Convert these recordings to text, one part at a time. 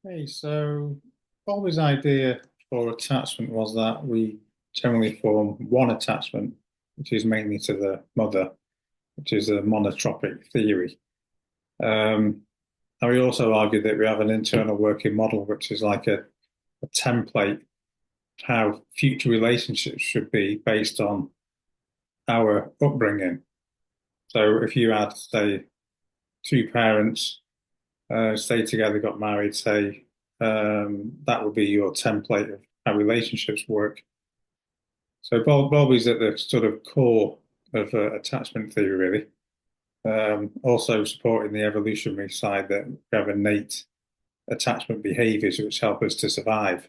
Hey, so Bowlby's idea for attachment was that we generally form one attachment, which is mainly to the mother, which is a monotropic theory. Um, and we also argue that we have an internal working model, which is like a template how future relationships should be based on our upbringing. So if you had, say, two parents, stayed together, got married, say, that would be your template of how relationships work. So Bowlby's at the sort of core of attachment theory, really. Also supporting the evolutionary side that we have innate attachment behaviors which help us to survive,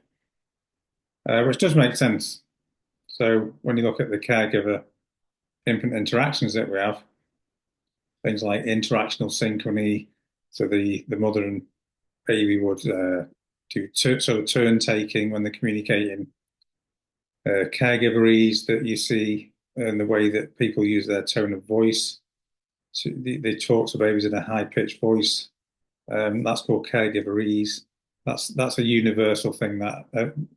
which does make sense. So when you look at the caregiver-infant interactions that we have, things like interactional synchrony, so the mother and baby would do sort of turn taking when they're communicating, caregiverese that you see, and the way that people use their tone of voice. So they talk to babies in a high pitched voice. That's called caregiverese. That's a universal thing that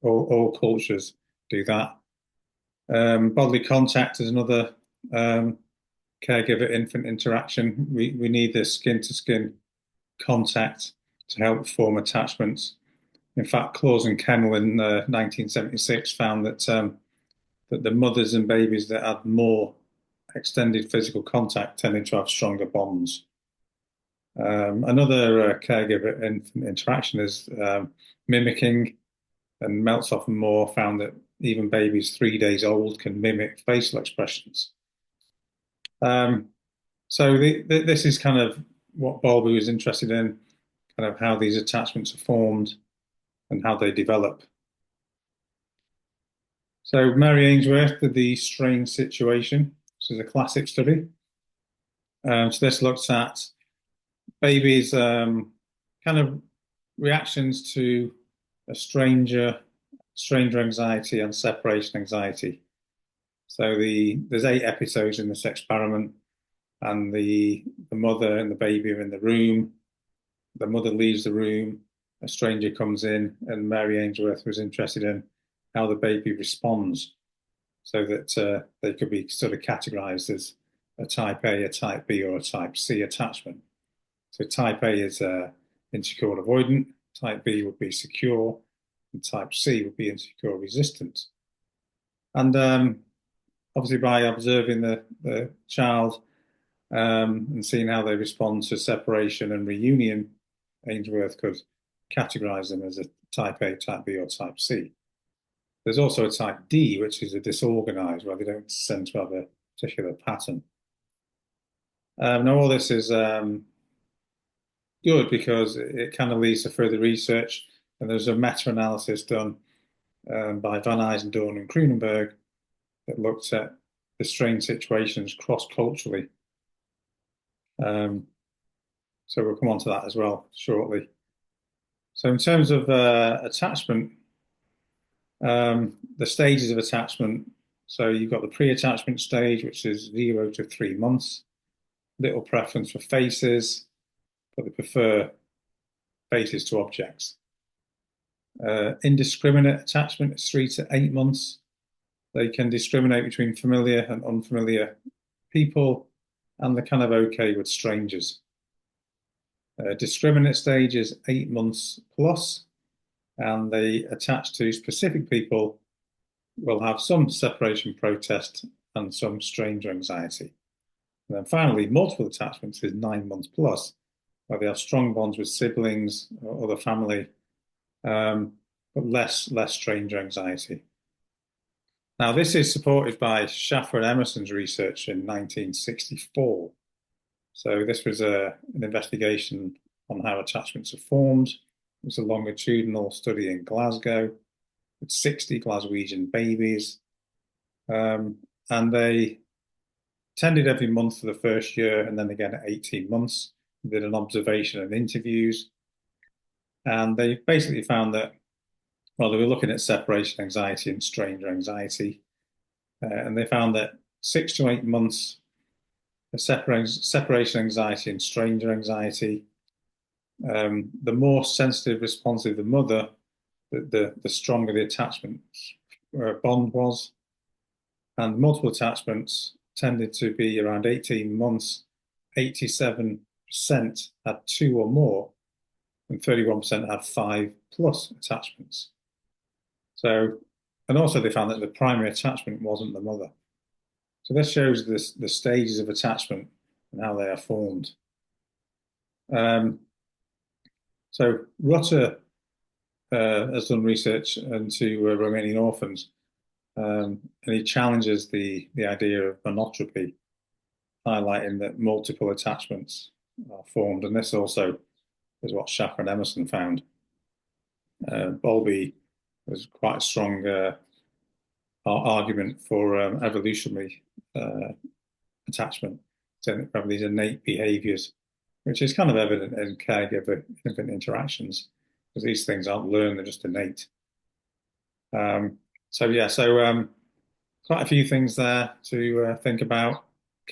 all cultures do that. Bodily contact is another caregiver-infant interaction. We need this skin-to-skin contact to help form attachments. In fact, Claus and Kennel in 1976 found that the mothers and babies that had more extended physical contact tended to have stronger bonds. Another caregiver interaction is mimicking, and Meltzoff and Moore found that even babies 3 days old can mimic facial expressions. Um, so this is kind of what Bowlby was interested in, kind of how these attachments are formed and how they develop. So Mary Ainsworth did the Strange Situation, which is a classic study. So this looks at babies' kind of reactions to a stranger anxiety and separation anxiety. So there's 8 episodes in this experiment, and the mother and the baby are in the room. The mother leaves the room, a stranger comes in, and Mary Ainsworth was interested in how the baby responds, so that they could be sort of categorized as a type A, a type B, or a type C attachment. So type A is insecure avoidant, type B would be secure, and type C would be insecure resistant. And obviously, by observing the child and seeing how they respond to separation and reunion, Ainsworth could categorize them as a type A, type B, or type C. There's also a type D, which is a disorganized, where they don't tend to have a particular pattern. Now, all this is good because it kind of leads to further research. And there's a meta-analysis done by Van Eysendorn and Kroonenberg that looked at the strange situations cross-culturally. So we'll come on to that as well shortly. So in terms of attachment, the stages of attachment. So you've got the pre-attachment stage, which is 0 to 3 months. Little preference for faces, but they prefer faces to objects. Indiscriminate attachment is 3 to 8 months. They can discriminate between familiar and unfamiliar people, and they're kind of okay with strangers. Discriminate stage is 8 months plus, and they attach to specific people, will have some separation protest and some stranger anxiety. And then finally, multiple attachments is 9 months plus, where they have strong bonds with siblings or other family, but less stranger anxiety. Now, this is supported by Schaffer and Emerson's research in 1964. So this was an investigation on how attachments are formed. It was a longitudinal study in Glasgow with 60 Glaswegian babies. And they attended every month for the first year and then again at 18 months. Did an observation and interviews. And they basically found that, well, they were looking at separation anxiety and stranger anxiety. And they found that 6 to 8 months of separation anxiety and stranger anxiety The more sensitive, responsive the mother, the stronger the attachment bond was. And multiple attachments tended to be around 18 months. 87% had 2 or more, and 31% had 5+ attachments. So, and also they found that the primary attachment wasn't the mother. So this shows the stages of attachment and how they are formed. So Rutter has done research into Romanian orphans, and he challenges the idea of monotropy, highlighting that multiple attachments are formed, and this also is what Schaffer and Emerson found. Bowlby was quite a strong argument for evolutionary attachment, saying that probably these innate behaviours, which is kind of evident in caregiver-infant interactions, because these things aren't learned, they're just innate. So quite a few things there to think about.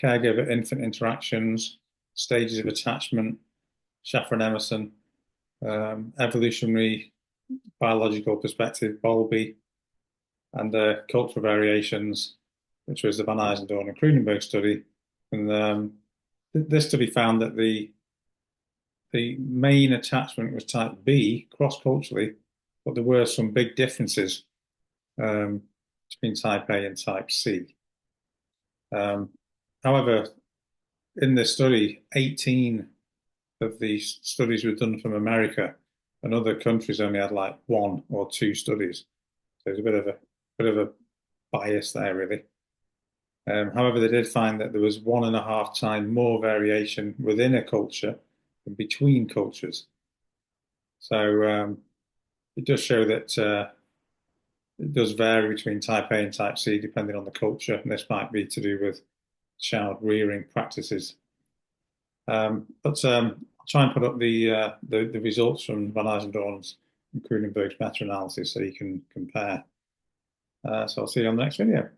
Caregiver-infant interactions, stages of attachment, Schaffer and Emerson, evolutionary biological perspective, Bowlby, and cultural variations, which was the Van Eysendorn and Kroonenberg study. And this study found that the main attachment was type B cross-culturally, but there were some big differences between type A and type C. However, in this study, 18 of these studies were done from America, and other countries only had like 1 or 2 studies. So there's a bit of a bias there, really. However, they did find that there was 1.5 times more variation within a culture than between cultures. So it does show that it does vary between type A and type C depending on the culture, and this might be to do with child rearing practices. But I'll try and put up the results from Van Eysendorn's and Kroonenberg's meta-analysis so you can compare. So I'll see you on the next video.